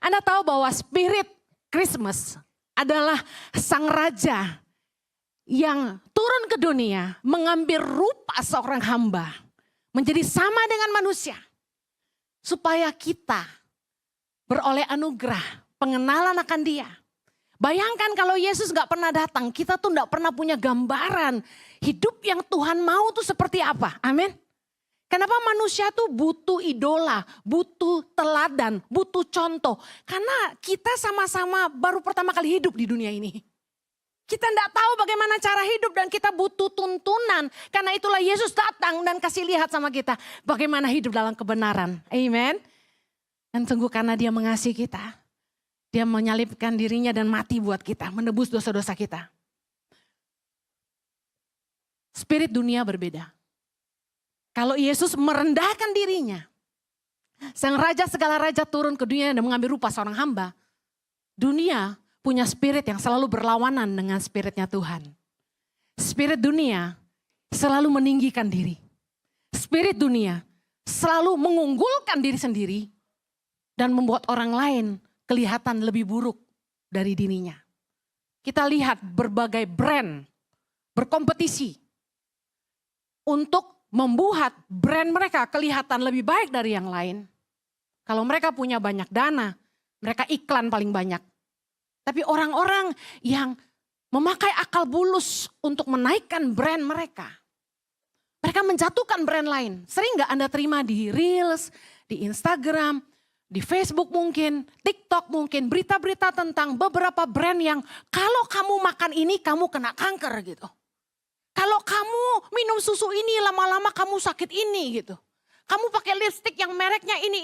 Anda tahu bahwa spirit Christmas adalah sang raja yang turun ke dunia mengambil rupa seorang hamba. Menjadi sama dengan manusia. Supaya kita beroleh anugerah, pengenalan akan dia. Bayangkan kalau Yesus gak pernah datang, kita tuh gak pernah punya gambaran hidup yang Tuhan mau tuh seperti apa. Amin. Kenapa manusia tuh butuh idola, butuh teladan, butuh contoh. Karena kita sama-sama baru pertama kali hidup di dunia ini. Kita gak tahu bagaimana cara hidup dan kita butuh tuntunan. Karena itulah Yesus datang dan kasih lihat sama kita bagaimana hidup dalam kebenaran. Amen. Dan sungguh karena dia mengasihi kita. Dia menyalibkan dirinya dan mati buat kita, menebus dosa-dosa kita. Spirit dunia berbeda. Kalau Yesus merendahkan dirinya, sang raja segala raja turun ke dunia dan mengambil rupa seorang hamba. Dunia punya spirit yang selalu berlawanan dengan spiritnya Tuhan. Spirit dunia selalu meninggikan diri. Spirit dunia selalu mengunggulkan diri sendiri dan membuat orang lain kelihatan lebih buruk dari dirinya. Kita lihat berbagai brand berkompetisi untuk membuat brand mereka kelihatan lebih baik dari yang lain. Kalau mereka punya banyak dana, mereka iklan paling banyak. Tapi orang-orang yang memakai akal bulus untuk menaikkan brand mereka, mereka menjatuhkan brand lain. Sering gak Anda terima di Reels, di Instagram, di Facebook mungkin, TikTok mungkin, berita-berita tentang beberapa brand yang kalau kamu makan ini kamu kena kanker gitu. Kalau kamu minum susu ini lama-lama kamu sakit ini gitu. Kamu pakai lipstick yang mereknya ini,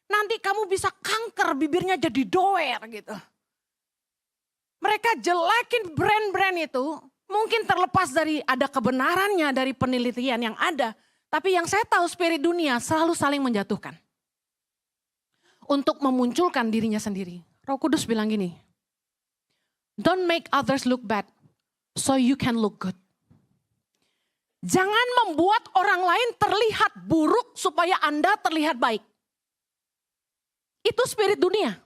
nanti kamu bisa kanker, bibirnya jadi doer gitu. Mereka jelekin brand-brand itu, mungkin terlepas dari ada kebenarannya dari penelitian yang ada. Tapi yang saya tahu spirit dunia selalu saling menjatuhkan. Untuk memunculkan dirinya sendiri. Roh Kudus bilang gini, don't make others look bad, so you can look good. Jangan membuat orang lain terlihat buruk supaya Anda terlihat baik. Itu spirit dunia.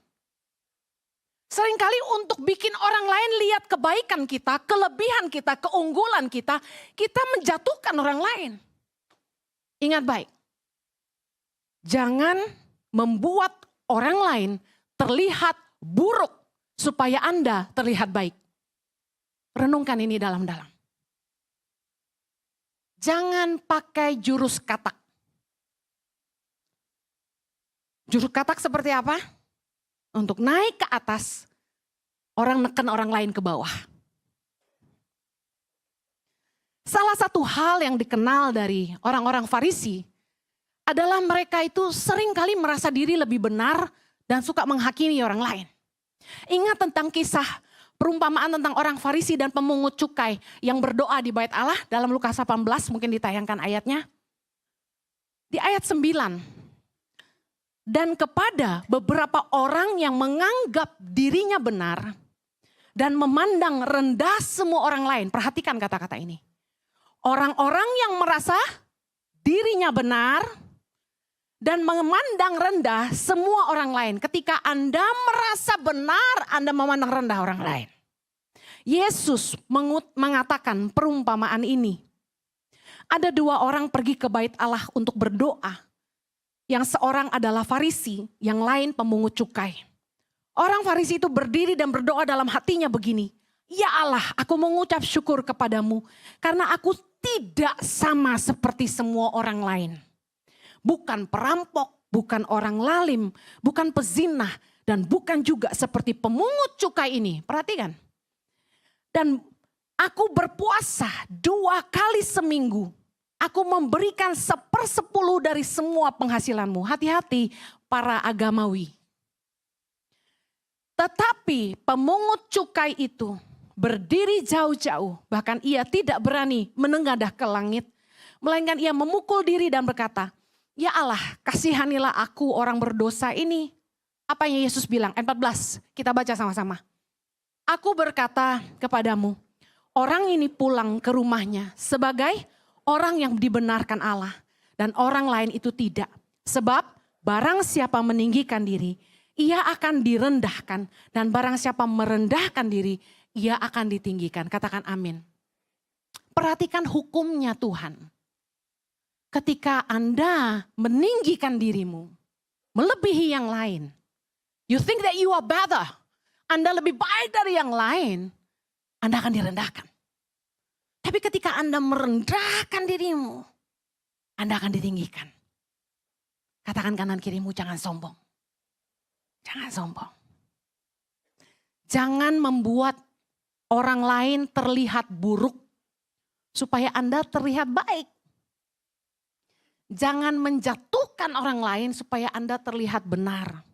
Seringkali untuk bikin orang lain lihat kebaikan kita, kelebihan kita, keunggulan kita, kita menjatuhkan orang lain. Ingat baik, jangan membuat orang lain terlihat buruk supaya Anda terlihat baik. Renungkan ini dalam-dalam. Jangan pakai jurus katak. Jurus katak seperti apa? Untuk naik ke atas, orang neken orang lain ke bawah. Salah satu hal yang dikenal dari orang-orang Farisi adalah mereka itu seringkali merasa diri lebih benar dan suka menghakimi orang lain. Ingat tentang kisah perumpamaan tentang orang Farisi dan pemungut cukai yang berdoa di bait Allah dalam Lukas 18, mungkin ditayangkan ayatnya. Di ayat 9. Dan kepada beberapa orang yang menganggap dirinya benar dan memandang rendah semua orang lain. Perhatikan kata-kata ini. Orang-orang yang merasa dirinya benar dan memandang rendah semua orang lain. Ketika Anda merasa benar, Anda memandang rendah orang lain. Yesus mengatakan perumpamaan ini. Ada dua orang pergi ke bait Allah untuk berdoa. Yang seorang adalah Farisi, yang lain pemungut cukai. Orang Farisi itu berdiri dan berdoa dalam hatinya begini. Ya Allah, aku mengucap syukur kepadamu karena aku tidak sama seperti semua orang lain. Bukan perampok, bukan orang lalim, bukan pezinah, dan bukan juga seperti pemungut cukai ini. Perhatikan. Dan aku berpuasa 2 kali seminggu. Aku memberikan 1/10 dari semua penghasilanmu. Hati-hati para agamawi. Tetapi pemungut cukai itu berdiri jauh-jauh. Bahkan ia tidak berani menengadah ke langit. Melainkan ia memukul diri dan berkata, ya Allah, kasihanilah aku orang berdosa ini. Apa yang Yesus bilang? Ayat 14, kita baca sama-sama. Aku berkata kepadamu, orang ini pulang ke rumahnya sebagai orang yang dibenarkan Allah. Dan orang lain itu tidak. Sebab barang siapa meninggikan diri, ia akan direndahkan. Dan barang siapa merendahkan diri, ia akan ditinggikan. Katakan amin. Perhatikan hukumnya Tuhan. Ketika Anda meninggikan dirimu, melebihi yang lain. You think that you are better. Anda lebih baik dari yang lain. Anda akan direndahkan. Tapi ketika Anda merendahkan dirimu, Anda akan ditinggikan. Katakan kanan kirimu, jangan sombong. Jangan sombong. Jangan membuat orang lain terlihat buruk supaya Anda terlihat baik. Jangan menjatuhkan orang lain supaya Anda terlihat benar.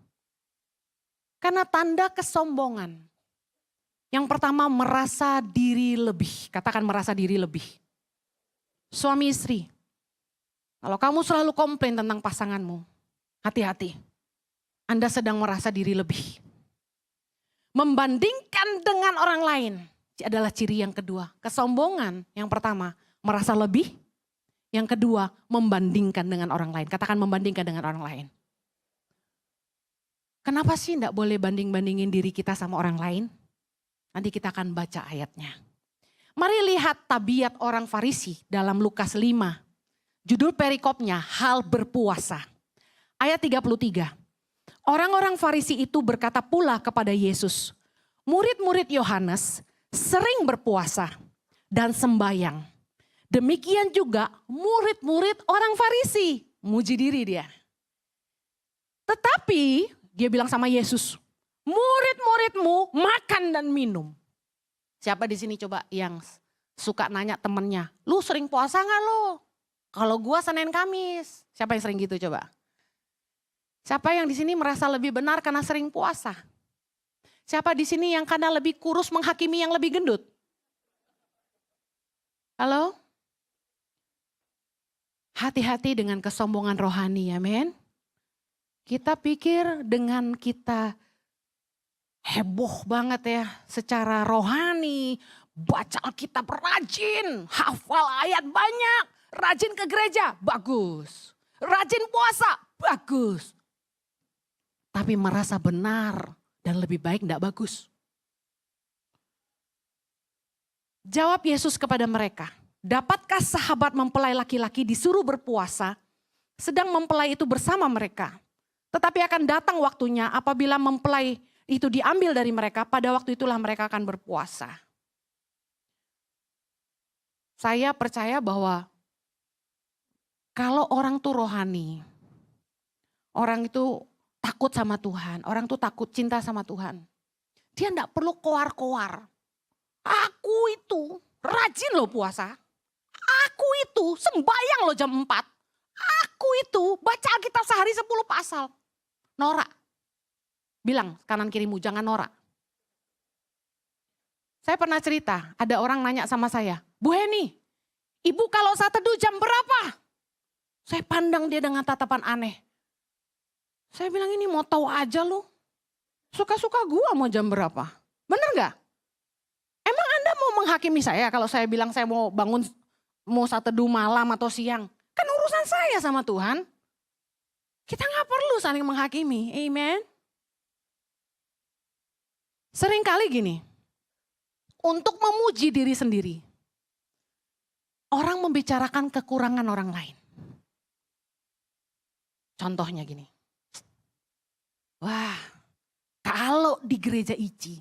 Karena tanda kesombongan. Yang pertama, merasa diri lebih. Katakan merasa diri lebih. Suami istri. Kalau kamu selalu komplain tentang pasanganmu, hati-hati. Anda sedang merasa diri lebih. Membandingkan dengan orang lain adalah ciri yang kedua. Kesombongan yang pertama, merasa lebih. Yang kedua, membandingkan dengan orang lain. Katakan membandingkan dengan orang lain. Kenapa sih enggak boleh banding-bandingin diri kita sama orang lain? Nanti kita akan baca ayatnya. Mari lihat tabiat orang Farisi dalam Lukas 5. Judul perikopnya, hal berpuasa. Ayat 33. Orang-orang Farisi itu berkata pula kepada Yesus, murid-murid Yohanes sering berpuasa dan sembayang. Demikian juga murid-murid orang Farisi. Muji diri dia. Tetapi dia bilang sama Yesus, murid-muridmu makan dan minum. Siapa di sini coba yang suka nanya temennya, lu sering puasa gak lo? Kalau gua Senin Kamis. Siapa yang sering gitu coba? Siapa yang di sini merasa lebih benar karena sering puasa? Siapa di sini yang karena lebih kurus menghakimi yang lebih gendut? Halo? Hati-hati dengan kesombongan rohani, amin. Kita pikir dengan kita heboh banget ya secara rohani, baca Alkitab rajin, hafal ayat banyak, rajin ke gereja, bagus. Rajin puasa, bagus. Tapi merasa benar dan lebih baik enggak bagus. Jawab Yesus kepada mereka, dapatkah sahabat mempelai laki-laki disuruh berpuasa, sedang mempelai itu bersama mereka? Tetapi akan datang waktunya apabila mempelai itu diambil dari mereka, pada waktu itulah mereka akan berpuasa. Saya percaya bahwa kalau orang tuh rohani, orang itu takut sama Tuhan, orang tuh takut cinta sama Tuhan. Dia enggak perlu koar-koar. Aku itu rajin loh puasa. Aku itu sembayang loh jam 4. Aku itu baca Alkitab sehari 10 pasal. Norak. Bilang kanan kirimu jangan norak. Saya pernah cerita, ada orang nanya sama saya, Bu Heni, ibu kalau saat teduh jam berapa? Saya pandang dia dengan tatapan aneh. Saya bilang ini mau tahu aja lu. Suka-suka gua mau jam berapa. Bener gak? Emang Anda mau menghakimi saya kalau saya bilang saya mau bangun, mau saat teduh malam atau siang? Kan urusan saya sama Tuhan. Kita gak perlu saling menghakimi, amen. Seringkali gini, untuk memuji diri sendiri, orang membicarakan kekurangan orang lain. Contohnya gini, wah kalau di gereja ICI,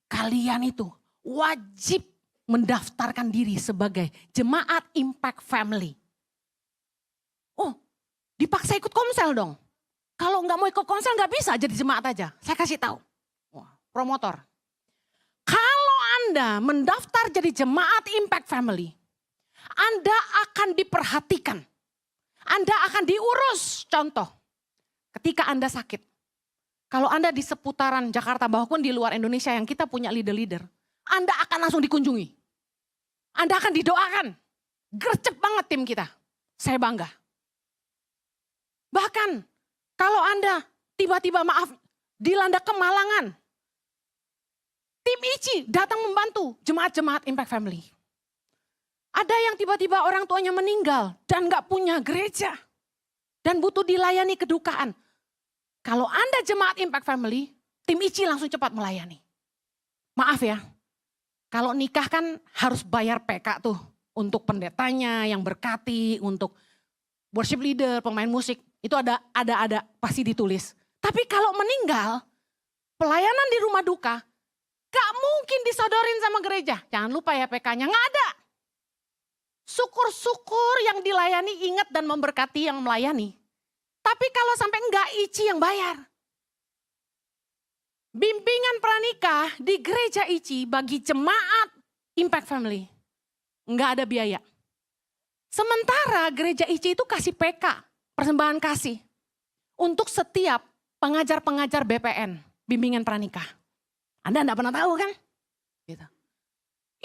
kalian itu wajib mendaftarkan diri sebagai jemaat Impact Family. Oh, dipaksa ikut komsel dong. Kalau nggak mau ikut komsel nggak bisa jadi jemaat aja. Saya kasih tahu. Wah, promotor. Kalau Anda mendaftar jadi jemaat Impact Family, Anda akan diperhatikan. Anda akan diurus. Contoh, ketika Anda sakit. Kalau Anda di seputaran Jakarta, bahkan di luar Indonesia yang kita punya leader-leader, Anda akan langsung dikunjungi. Anda akan didoakan. Gercep banget tim kita. Saya bangga. Bahkan kalau Anda tiba-tiba maaf dilanda kemalangan, tim ICI datang membantu jemaat-jemaat Impact Family. Ada yang tiba-tiba orang tuanya meninggal dan gak punya gereja. Dan butuh dilayani kedukaan. Kalau Anda jemaat Impact Family, tim ICI langsung cepat melayani. Maaf ya, kalau nikah kan harus bayar PK tuh. Untuk pendetanya yang berkati, untuk worship leader, pemain musik. Itu ada pasti ditulis. Tapi kalau meninggal, pelayanan di rumah duka, gak mungkin disodorin sama gereja. Jangan lupa ya PK-nya, gak ada. Syukur-syukur yang dilayani ingat dan memberkati yang melayani. Tapi kalau sampai enggak, ICI yang bayar. Bimbingan pranikah di gereja ICI bagi jemaat Impact Family. Enggak ada biaya. Sementara gereja ICI itu kasih PK, persembahan kasih. Untuk setiap pengajar-pengajar BPN, bimbingan pranikah. Anda enggak pernah tahu kan? Gitu.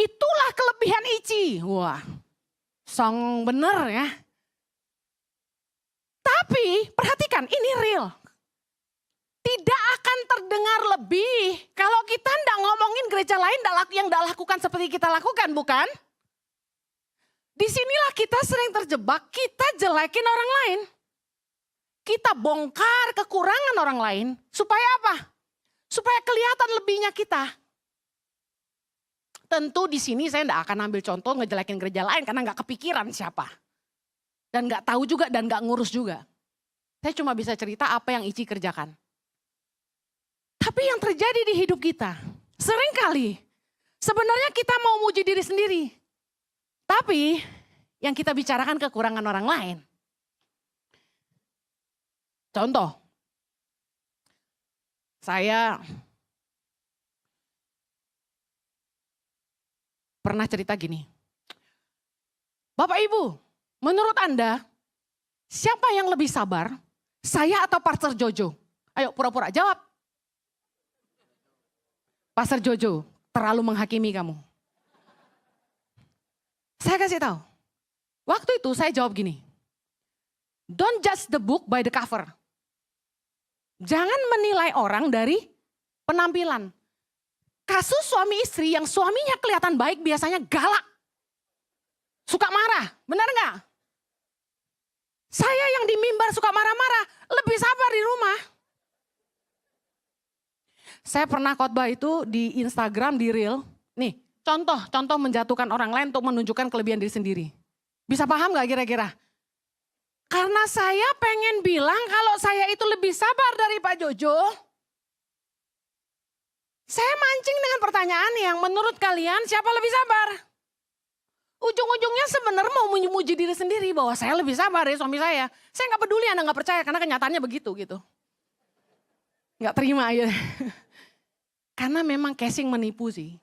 Itulah kelebihan ICI. Wah, song bener ya. Tapi perhatikan, ini real. Tidak akan terdengar lebih kalau kita enggak ngomongin gereja lain yang enggak lakukan seperti kita lakukan, bukan? Disinilah kita sering terjebak, kita jelekin orang lain. Kita bongkar kekurangan orang lain, supaya apa? Supaya kelihatan lebihnya kita. Tentu di sini saya enggak akan ambil contoh ngejelekin gereja lain karena enggak kepikiran siapa. Dan enggak tahu juga dan enggak ngurus juga. Saya cuma bisa cerita apa yang ICI kerjakan. Tapi yang terjadi di hidup kita, seringkali sebenarnya kita mau muji diri sendiri. Tapi yang kita bicarakan kekurangan orang lain. Contoh, saya pernah cerita gini. Bapak Ibu, menurut Anda siapa yang lebih sabar? Saya atau Pastor Jojo? Ayo pura-pura jawab. Pastor Jojo, terlalu menghakimi kamu. Saya kasih tahu. Waktu itu saya jawab gini. Don't judge the book by the cover. Jangan menilai orang dari penampilan. Kasus suami istri yang suaminya kelihatan baik biasanya galak. Suka marah, benar nggak? Saya yang di mimbar suka marah-marah, lebih sabar di rumah. Saya pernah khotbah itu di Instagram, di Reel. Nih, contoh menjatuhkan orang lain untuk menunjukkan kelebihan diri sendiri. Bisa paham gak kira-kira? Karena saya pengen bilang kalau saya itu lebih sabar dari Pak Jojo. Saya mancing dengan pertanyaan yang menurut kalian siapa lebih sabar? Ujung-ujungnya sebenarnya mau memuji diri sendiri bahwa saya lebih sabar dari suami saya. Saya gak peduli Anda gak percaya karena kenyataannya begitu gitu. Gak terima ya. Karena memang casing menipu sih.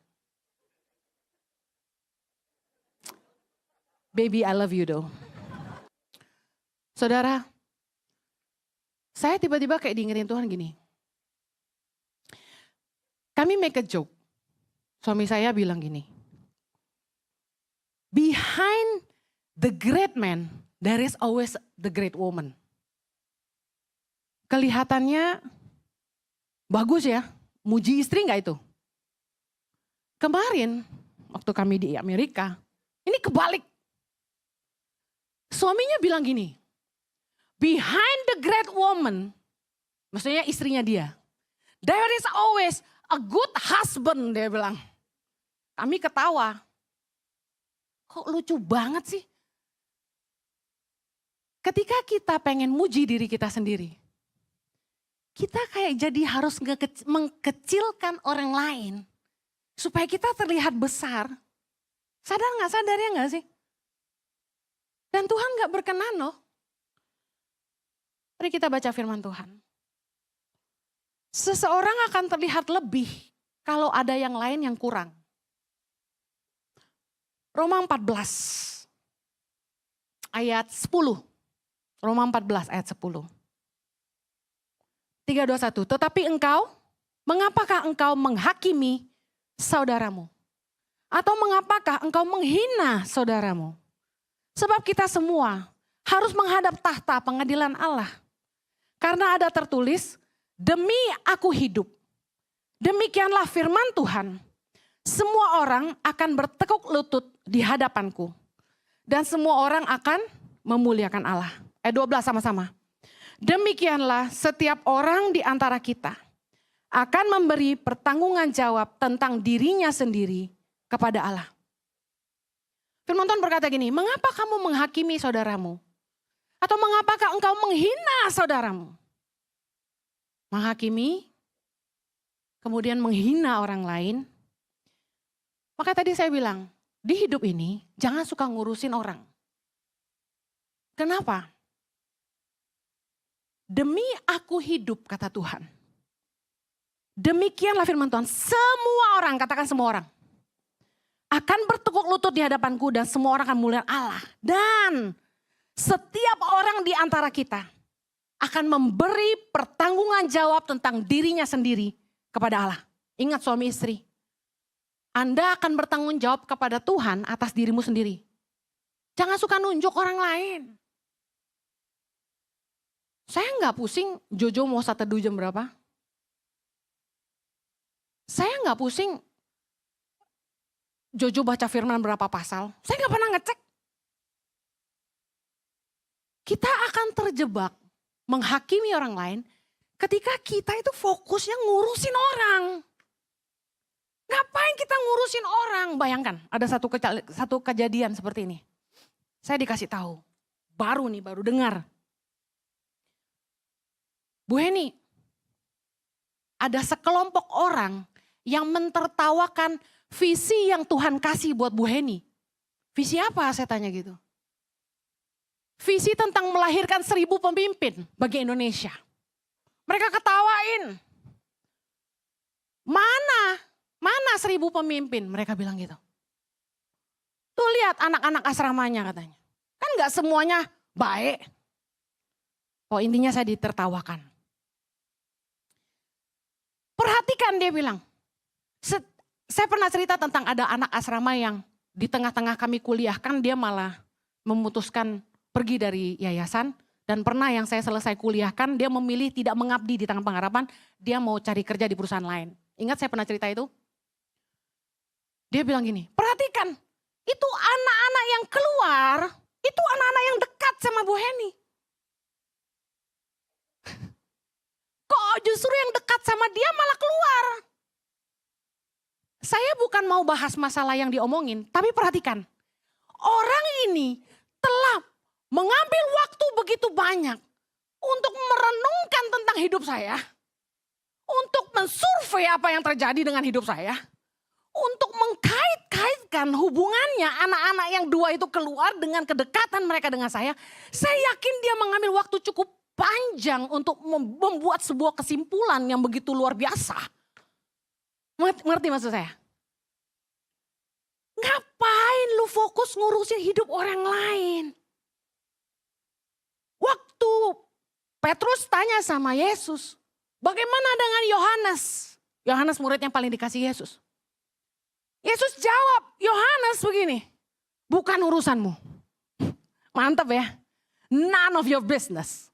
Baby, I love you though. Saudara, saya tiba-tiba kayak diingetin Tuhan gini. Kami make a joke. Suami saya bilang gini. Behind the great man, there is always the great woman. Kelihatannya bagus ya, muji istri gak itu? Kemarin, waktu kami di Amerika, ini kebalik. Suaminya bilang gini, behind the great woman, maksudnya istrinya dia, there is always a good husband, dia bilang. Kami ketawa, kok lucu banget sih. Ketika kita pengen muji diri kita sendiri, kita kayak jadi harus mengkecilkan orang lain, supaya kita terlihat besar. Sadar ya gak sih? Dan Tuhan gak berkenan loh. Mari kita baca firman Tuhan. Seseorang akan terlihat lebih kalau ada yang lain yang kurang. Roma 14 ayat 10. Roma 14 ayat 10. 3, 2, 1. Tetapi engkau, mengapakah engkau menghakimi saudaramu? Atau mengapakah engkau menghina saudaramu? Sebab kita semua harus menghadap tahta pengadilan Allah. Karena ada tertulis, demi aku hidup. Demikianlah firman Tuhan. Semua orang akan bertekuk lutut di hadapanku. Dan semua orang akan memuliakan Allah. 12 sama-sama. Demikianlah setiap orang di antara kita akan memberi pertanggungan jawab tentang dirinya sendiri kepada Allah. Firman Tuhan berkata gini, mengapa kamu menghakimi saudaramu? Atau mengapakah engkau menghina saudaramu? Menghakimi, kemudian menghina orang lain. Maka tadi saya bilang, di hidup ini jangan suka ngurusin orang. Kenapa? Demi aku hidup, kata Tuhan. Demikianlah firman Tuhan, semua orang, katakan semua orang, akan bertekuk lutut di hadapanku dan semua orang akan muliakan Allah. Dan setiap orang di antara kita akan memberi pertanggungan jawab tentang dirinya sendiri kepada Allah. Ingat suami istri, Anda akan bertanggung jawab kepada Tuhan atas dirimu sendiri. Jangan suka nunjuk orang lain. Saya nggak pusing Jojo mau saat teduh jam berapa. Saya nggak pusing Jojo baca firman berapa pasal. Saya nggak pernah ngecek. Kita akan terjebak menghakimi orang lain ketika kita itu fokusnya ngurusin orang. Ngapain kita ngurusin orang? Bayangkan ada satu kejadian seperti ini. Saya dikasih tahu, baru dengar. Bu Heni, ada sekelompok orang yang mentertawakan visi yang Tuhan kasih buat Bu Heni. Visi apa saya tanya gitu. Visi tentang melahirkan 1.000 pemimpin bagi Indonesia. Mereka ketawain. Mana 1.000 pemimpin? Mereka bilang gitu. Tuh lihat anak-anak asramanya katanya. Kan gak semuanya baik. Oh intinya saya ditertawakan. Perhatikan dia bilang. Saya pernah cerita tentang ada anak asrama yang di tengah-tengah kami kuliahkan dia malah memutuskan pergi dari yayasan. Dan pernah yang saya selesai kuliahkan dia memilih tidak mengabdi di Tangan Pengharapan. Dia mau cari kerja di perusahaan lain. Ingat saya pernah cerita itu? Dia bilang gini, perhatikan itu anak-anak yang keluar, itu anak-anak yang dekat sama Bu Heni. Kok justru yang dekat sama dia malah keluar? Saya bukan mau bahas masalah yang diomongin, tapi perhatikan. Orang ini telah mengambil waktu begitu banyak untuk merenungkan tentang hidup saya. Untuk mensurvei apa yang terjadi dengan hidup saya. Untuk mengkait-kaitkan hubungannya anak-anak yang dua itu keluar dengan kedekatan mereka dengan saya. Saya yakin dia mengambil waktu cukup panjang untuk membuat sebuah kesimpulan yang begitu luar biasa. Ngerti maksud saya? Ngapain lu fokus ngurusin hidup orang lain? Waktu Petrus tanya sama Yesus, bagaimana dengan Yohanes? Yohanes murid yang paling dikasih Yesus. Yesus jawab, Yohanes begini, bukan urusanmu. Mantap ya, none of your business.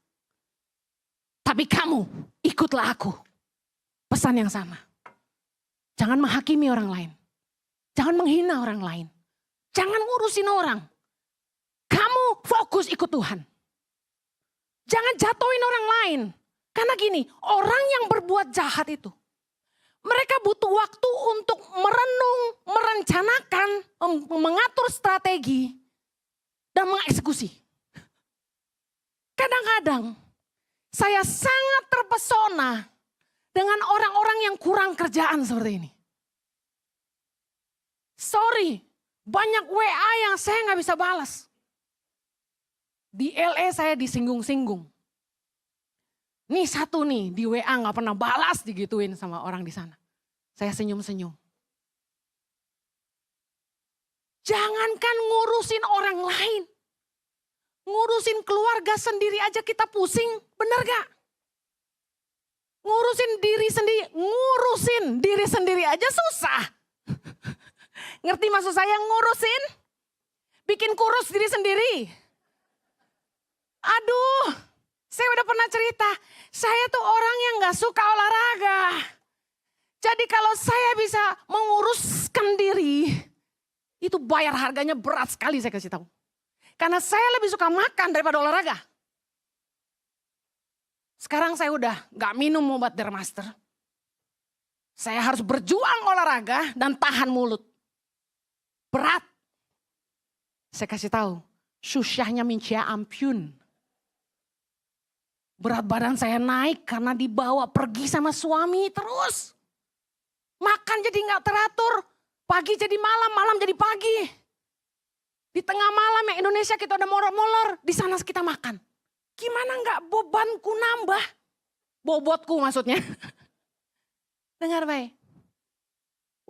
Tapi kamu ikutlah aku. Pesan yang sama. Jangan menghakimi orang lain. Jangan menghina orang lain. Jangan ngurusin orang. Kamu fokus ikut Tuhan. Jangan jatuhin orang lain. Karena gini, orang yang berbuat jahat itu. Mereka butuh waktu untuk merenung, merencanakan, mengatur strategi, dan mengeksekusi. Kadang-kadang saya sangat terpesona dengan orang-orang yang kurang kerjaan seperti ini. Sorry, banyak WA yang saya nggak bisa balas. Di LA saya disinggung-singgung. Nih satu nih di WA gak pernah balas digituin sama orang di sana. Saya senyum-senyum. Jangankan ngurusin orang lain. Ngurusin keluarga sendiri aja kita pusing, bener gak? Ngurusin diri sendiri aja susah. Ngerti maksud saya ngurusin? Bikin kurus diri sendiri. Aduh, saya udah pernah cerita, saya tuh orang yang gak suka olahraga. Jadi kalau saya bisa menguruskan diri, itu bayar harganya berat sekali saya kasih tahu. Karena saya lebih suka makan daripada olahraga. Sekarang saya udah gak minum obat Dermaster. Saya harus berjuang olahraga dan tahan mulut. Berat. Saya kasih tahu, susahnya minta ampun. Berat badan saya naik karena dibawa pergi sama suami terus. Makan jadi gak teratur. Pagi jadi malam, malam jadi pagi. Di tengah malam yang Indonesia kita udah molor-molor, di sana kita makan. Gimana gak bebanku nambah? Bobotku maksudnya. Dengar baik.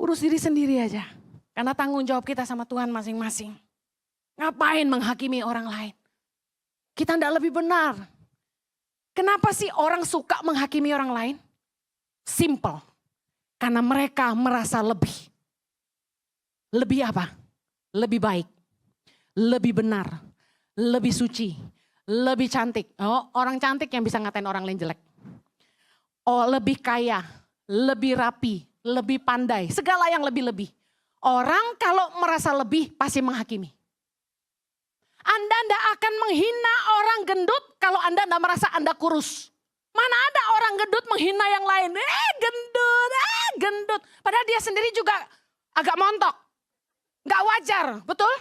Urus diri sendiri aja. Karena tanggung jawab kita sama Tuhan masing-masing. Ngapain menghakimi orang lain? Kita gak lebih benar. Kenapa sih orang suka menghakimi orang lain? Simple. Karena mereka merasa lebih. Lebih apa? Lebih baik, lebih benar, lebih suci, lebih cantik. Oh, orang cantik yang bisa ngatain orang lain jelek. Oh, lebih kaya, lebih rapi, lebih pandai, segala yang lebih-lebih. Orang kalau merasa lebih pasti menghakimi. Anda tidak akan menghina orang gendut kalau Anda tidak merasa Anda kurus. Mana ada orang gendut menghina yang lain. Gendut. Padahal dia sendiri juga agak montok. Gak wajar, betul?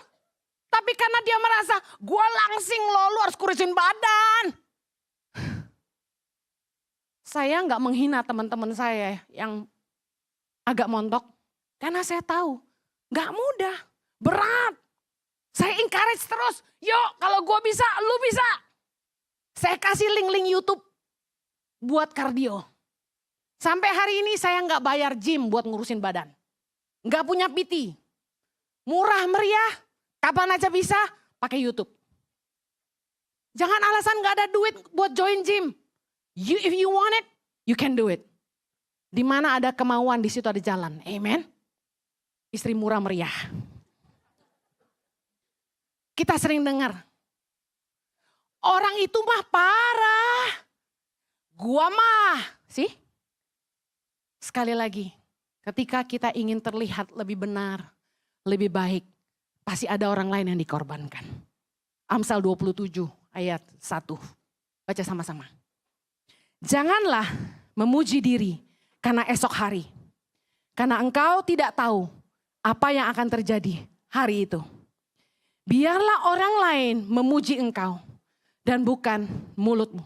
Tapi karena dia merasa, gue langsing loh, lu harus kurusin badan. Saya gak menghina teman-teman saya yang agak montok. Karena saya tahu, gak mudah, berat. Saya encourage terus, yuk kalau gue bisa, lu bisa. Saya kasih link-link YouTube buat kardio. Sampai hari ini saya gak bayar gym buat ngurusin badan. Gak punya PT. Murah meriah, kapan aja bisa pakai YouTube. Jangan alasan gak ada duit buat join gym. If you want it, you can do it. Di mana ada kemauan, di situ ada jalan. Amen. Istri murah meriah. Kita sering dengar, orang itu mah parah. Gua mah, sih. Sekali lagi, ketika kita ingin terlihat lebih benar, lebih baik, pasti ada orang lain yang dikorbankan. Amsal 27 ayat 1. Baca sama-sama. Janganlah memuji diri karena esok hari. Karena engkau tidak tahu apa yang akan terjadi hari itu. Biarlah orang lain memuji engkau dan bukan mulutmu.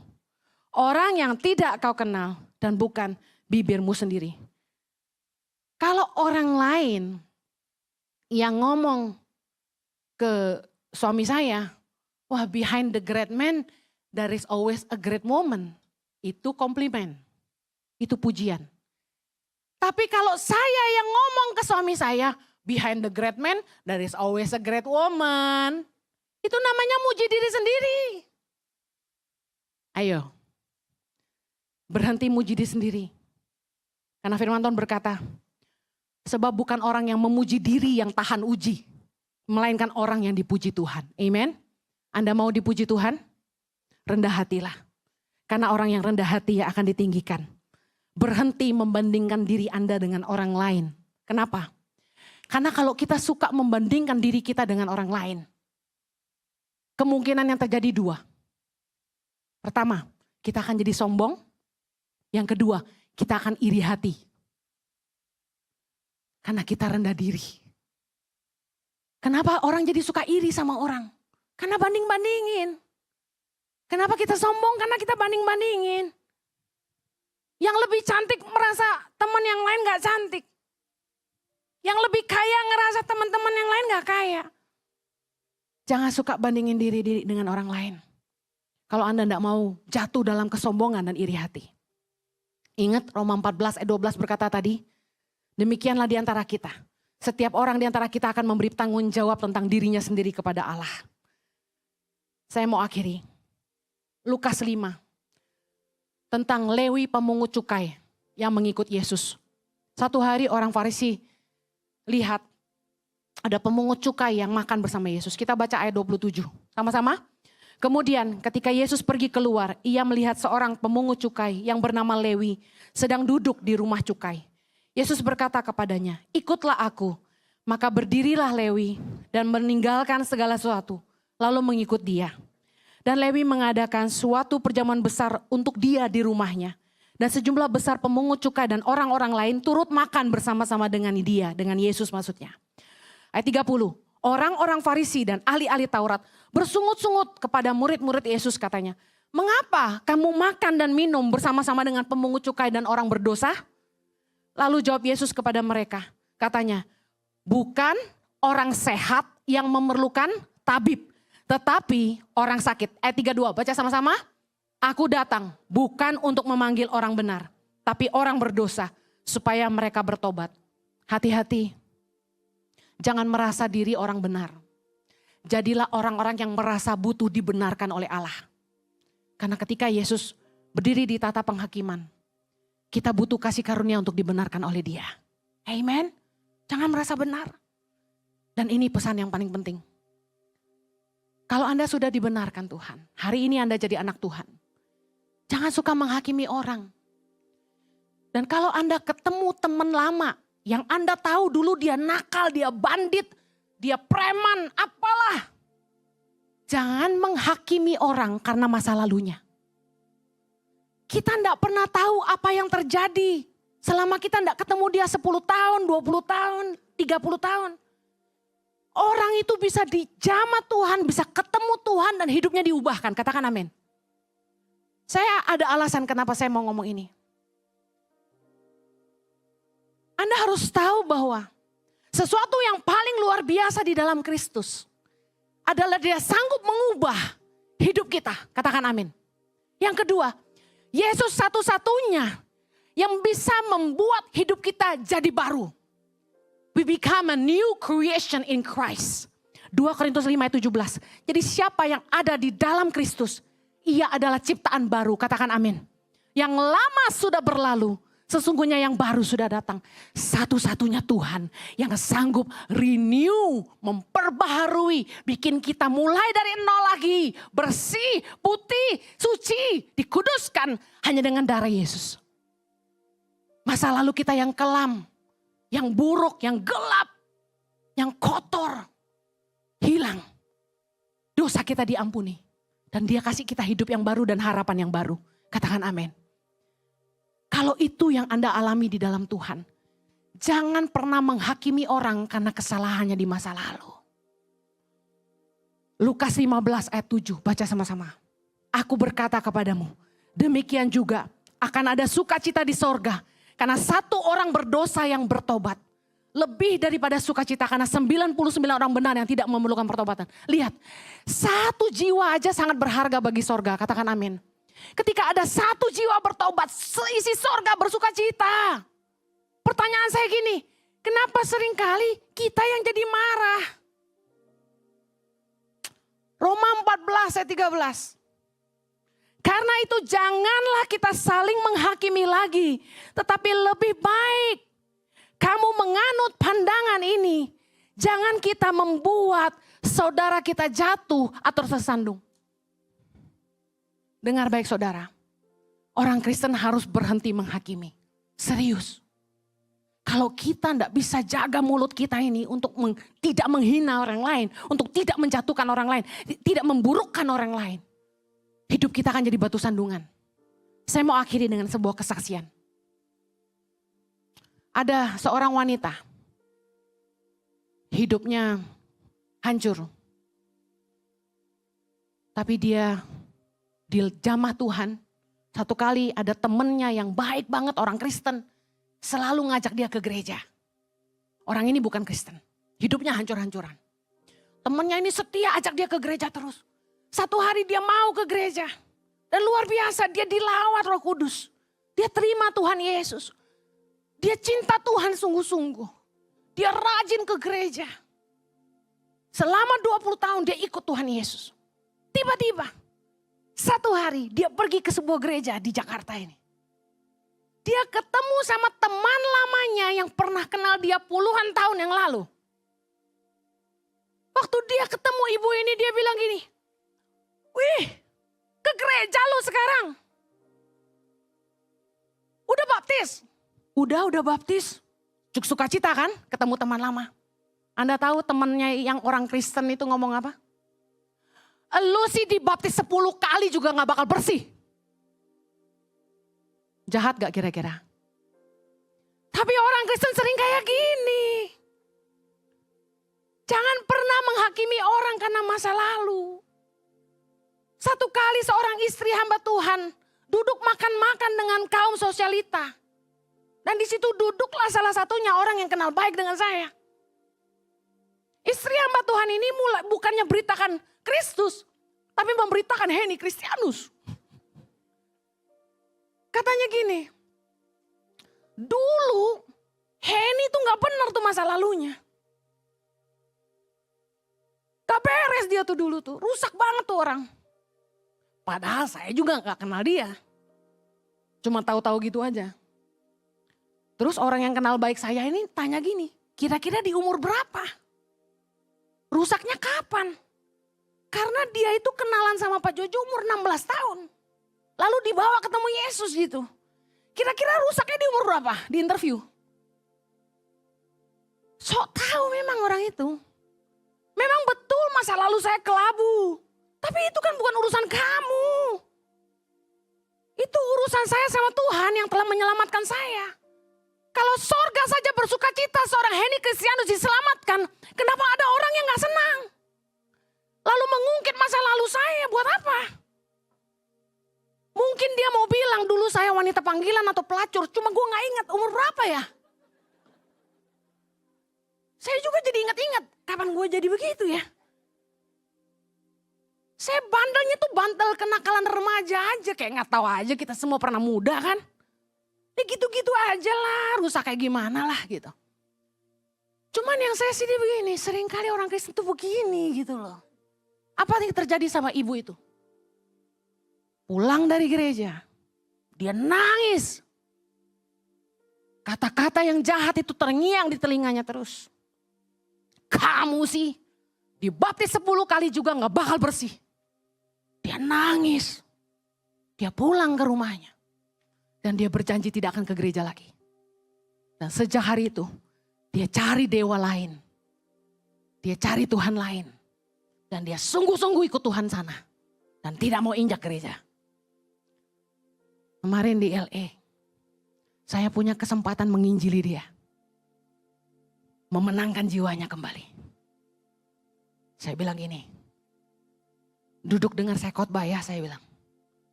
Orang yang tidak kau kenal dan bukan bibirmu sendiri. Kalau orang lain yang ngomong ke suami saya, wah behind the great man there is always a great woman. Itu komplimen, itu pujian. Tapi kalau saya yang ngomong ke suami saya, behind the great man there is always a great woman. Itu namanya muji diri sendiri. Ayo, berhenti muji diri sendiri. Karena firman Tuhan berkata, sebab bukan orang yang memuji diri yang tahan uji, melainkan orang yang dipuji Tuhan. Amen. Anda mau dipuji Tuhan? Rendah hatilah. Karena orang yang rendah hati akan ditinggikan. Berhenti membandingkan diri Anda dengan orang lain. Kenapa? Karena kalau kita suka membandingkan diri kita dengan orang lain, kemungkinan yang terjadi dua. Pertama, kita akan jadi sombong. Yang kedua, kita akan iri hati. Karena kita rendah diri. Kenapa orang jadi suka iri sama orang? Karena banding-bandingin. Kenapa kita sombong? Karena kita banding-bandingin. Yang lebih cantik merasa teman yang lain gak cantik. Yang lebih kaya ngerasa teman-teman yang lain gak kaya. Jangan suka bandingin diri dengan orang lain. Kalau Anda gak mau jatuh dalam kesombongan dan iri hati. Ingat Roma 14 ayat 12 berkata tadi. Demikianlah di antara kita. Setiap orang di antara kita akan memberi tanggung jawab tentang dirinya sendiri kepada Allah. Saya mau akhiri. Lukas 5. Tentang Lewi pemungut cukai yang mengikut Yesus. Satu hari orang Farisi lihat ada pemungut cukai yang makan bersama Yesus. Kita baca ayat 27. Sama-sama. Kemudian ketika Yesus pergi keluar, ia melihat seorang pemungut cukai yang bernama Lewi sedang duduk di rumah cukai. Yesus berkata kepadanya, ikutlah aku. Maka berdirilah Lewi dan meninggalkan segala sesuatu, lalu mengikut dia. Dan Lewi mengadakan suatu perjamuan besar untuk dia di rumahnya. Dan sejumlah besar pemungut cukai dan orang-orang lain turut makan bersama-sama dengan dia, dengan Yesus maksudnya. Ayat 30, orang-orang Farisi dan ahli-ahli Taurat bersungut-sungut kepada murid-murid Yesus katanya, mengapa kamu makan dan minum bersama-sama dengan pemungut cukai dan orang berdosa? Lalu jawab Yesus kepada mereka, katanya, bukan orang sehat yang memerlukan tabib, tetapi orang sakit. Ayat 32, baca sama-sama. Aku datang bukan untuk memanggil orang benar, tapi orang berdosa supaya mereka bertobat. Hati-hati, jangan merasa diri orang benar. Jadilah orang-orang yang merasa butuh dibenarkan oleh Allah. Karena ketika Yesus berdiri di tata penghakiman, kita butuh kasih karunia untuk dibenarkan oleh Dia. Amen. Jangan merasa benar. Dan ini pesan yang paling penting. Kalau Anda sudah dibenarkan Tuhan, hari ini Anda jadi anak Tuhan. Jangan suka menghakimi orang. Dan kalau Anda ketemu teman lama yang Anda tahu dulu dia nakal, dia bandit, dia preman, apalah. Jangan menghakimi orang karena masa lalunya. Kita enggak pernah tahu apa yang terjadi selama kita enggak ketemu dia 10 tahun, 20 tahun, 30 tahun. Orang itu bisa dijamah Tuhan, bisa ketemu Tuhan dan hidupnya diubahkan. Katakan amin. Saya ada alasan kenapa saya mau ngomong ini. Anda harus tahu bahwa sesuatu yang paling luar biasa di dalam Kristus adalah Dia sanggup mengubah hidup kita. Katakan amin. Yang kedua, Yesus satu-satunya yang bisa membuat hidup kita jadi baru. We become a new creation in Christ. 2 Korintus 5 ayat 17. Jadi siapa yang ada di dalam Kristus, ia adalah ciptaan baru. Katakan amin. Yang lama sudah berlalu, sesungguhnya yang baru sudah datang. Satu-satunya Tuhan yang sanggup renew, memperbaharui, bikin kita mulai dari nol lagi. Bersih, putih, suci, dikuduskan hanya dengan darah Yesus. Masa lalu kita yang kelam, yang buruk, yang gelap, yang kotor, hilang. Dosa kita diampuni. Dan Dia kasih kita hidup yang baru dan harapan yang baru. Katakan amin. Kalau itu yang Anda alami di dalam Tuhan, jangan pernah menghakimi orang karena kesalahannya di masa lalu. Lukas 15 ayat 7, baca sama-sama. Aku berkata kepadamu, demikian juga akan ada sukacita di sorga. Karena satu orang berdosa yang bertobat. Lebih daripada sukacita karena 99 orang benar yang tidak memerlukan pertobatan. Lihat, satu jiwa aja sangat berharga bagi sorga. Katakan amin. Ketika ada satu jiwa bertobat, seisi sorga bersukacita. Pertanyaan saya gini, kenapa seringkali kita yang jadi marah? Roma 14 ayat 13. Karena itu janganlah kita saling menghakimi lagi. Tetapi lebih baik kamu menganut pandangan ini. Jangan kita membuat saudara kita jatuh atau tersandung. Dengar baik saudara. Orang Kristen harus berhenti menghakimi. Serius. Kalau kita tidak bisa jaga mulut kita ini untuk tidak menghina orang lain. Untuk tidak menjatuhkan orang lain. Tidak memburukkan orang lain. Hidup kita akan jadi batu sandungan. Saya mau akhiri dengan sebuah kesaksian. Ada seorang wanita, hidupnya hancur. Tapi dia dijamah Tuhan. Satu kali ada temennya yang baik banget, orang Kristen. Selalu ngajak dia ke gereja. Orang ini bukan Kristen, hidupnya hancur-hancuran. Temennya ini setia ajak dia ke gereja terus. Satu hari dia mau ke gereja. Dan luar biasa dia dilawat Roh Kudus. Dia terima Tuhan Yesus. Dia cinta Tuhan sungguh-sungguh. Dia rajin ke gereja. Selama 20 tahun dia ikut Tuhan Yesus. Tiba-tiba satu hari dia pergi ke sebuah gereja di Jakarta ini. Dia ketemu sama teman lamanya yang pernah kenal dia puluhan tahun yang lalu. Waktu dia ketemu ibu ini dia bilang gini, wih ke gereja lu sekarang. Udah baptis? Udah baptis. Sukacita kan ketemu teman lama. Anda tahu temannya yang orang Kristen itu ngomong apa? Lu sih dibaptis 10 kali juga gak bakal bersih. Jahat gak kira-kira? Tapi orang Kristen sering kayak gini. Jangan pernah menghakimi orang karena masa lalu. Satu kali seorang istri hamba Tuhan duduk makan-makan dengan kaum sosialita. Dan di situ duduklah salah satunya orang yang kenal baik dengan saya. Istri hamba Tuhan ini bukannya beritakan Kristus, tapi memberitakan Heni Kristianus. Katanya gini, dulu Heni tuh gak benar tuh masa lalunya. Gak beres dia tuh dulu tuh, rusak banget tuh orang. Padahal saya juga gak kenal dia. Cuma tahu-tahu gitu aja. Terus orang yang kenal baik saya ini tanya gini, kira-kira di umur berapa? Rusaknya kapan? Karena dia itu kenalan sama Pak Jojo umur 16 tahun. Lalu dibawa ketemu Yesus gitu. Kira-kira rusaknya di umur berapa? Di interview. Sok tahu memang orang itu. Memang betul masa lalu saya kelabu. Tapi itu kan bukan urusan kamu. Itu urusan saya sama Tuhan yang telah menyelamatkan saya. Kalau sorga saja bersuka cita seorang Heni Kristianus diselamatkan. Kenapa ada orang yang gak senang? Lalu mengungkit masa lalu saya buat apa? Mungkin dia mau bilang dulu saya wanita panggilan atau pelacur. Cuma gue gak ingat umur berapa ya. Saya juga jadi ingat-ingat kapan gue jadi begitu ya. Saya bandelnya tuh bantal kenakalan remaja aja. Kayak gak tahu aja kita semua pernah muda kan. Ya gitu-gitu aja lah, rusak kayak gimana lah gitu. Cuman yang saya sedih begini, seringkali orang Kristen tuh begini gitu loh. Apa yang terjadi sama ibu itu? Pulang dari gereja, dia nangis. Kata-kata yang jahat itu terngiang di telinganya terus. Kamu sih dibaptis 10 kali juga gak bakal bersih. Dia nangis. Dia pulang ke rumahnya. Dan dia berjanji tidak akan ke gereja lagi. Dan sejak hari itu dia cari dewa lain. Dia cari Tuhan lain. Dan dia sungguh-sungguh ikut Tuhan sana. Dan tidak mau injak gereja. Kemarin di LA, saya punya kesempatan menginjili dia. Memenangkan jiwanya kembali. Saya bilang gini, duduk dengar saya khotbah ya, saya bilang.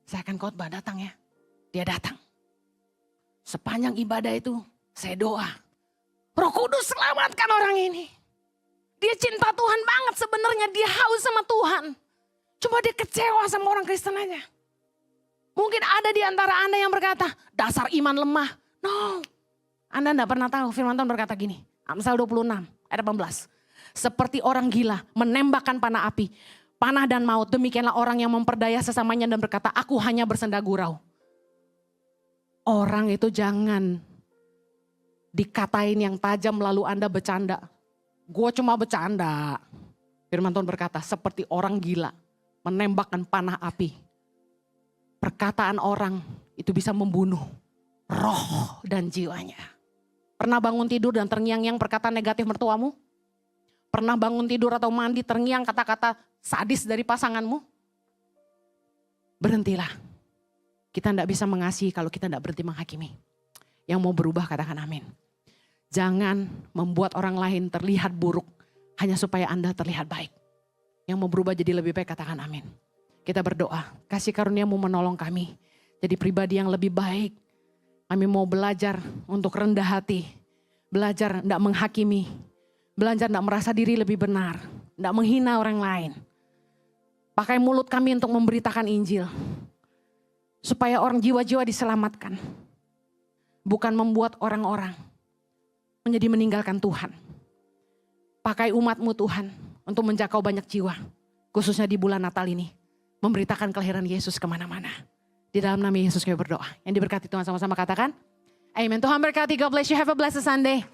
Saya akan khotbah, datang ya. Dia datang. Sepanjang ibadah itu saya doa. Roh Kudus selamatkan orang ini. Dia cinta Tuhan banget sebenarnya, dia haus sama Tuhan. Cuma dia kecewa sama orang Kristen aja. Mungkin ada di antara Anda yang berkata, dasar iman lemah. No, Anda enggak pernah tahu firman Tuhan berkata gini. Amsal 26 ayat 18. Seperti orang gila menembakkan panah api. Panah dan maut, demikianlah orang yang memperdaya sesamanya dan berkata, aku hanya bersenda gurau. Orang itu jangan dikatain yang tajam lalu Anda bercanda. Gue cuma bercanda. Firman Tuhan berkata, seperti orang gila menembakkan panah api. Perkataan orang itu bisa membunuh roh dan jiwanya. Pernah bangun tidur dan terngiang-ngiang perkataan negatif mertuamu? Pernah bangun tidur atau mandi terngiang kata-kata sadis dari pasanganmu? Berhentilah. Kita tidak bisa mengasihi kalau kita tidak berhenti menghakimi. Yang mau berubah katakan amin. Jangan membuat orang lain terlihat buruk hanya supaya Anda terlihat baik. Yang mau berubah jadi lebih baik katakan amin. Kita berdoa, kasih karunia-Mu menolong kami jadi pribadi yang lebih baik. Kami mau belajar untuk rendah hati, belajar tidak menghakimi, belajar tidak merasa diri lebih benar, tidak menghina orang lain. Pakai mulut kami untuk memberitakan Injil. Supaya orang jiwa-jiwa diselamatkan. Bukan membuat orang-orang menjadi meninggalkan Tuhan. Pakai umat-Mu Tuhan untuk menjangkau banyak jiwa. Khususnya di bulan Natal ini. Memberitakan kelahiran Yesus kemana-mana. Di dalam nama Yesus kami berdoa. Yang diberkati Tuhan sama-sama katakan. Amen. Tuhan berkati. God bless you. Have a blessed Sunday.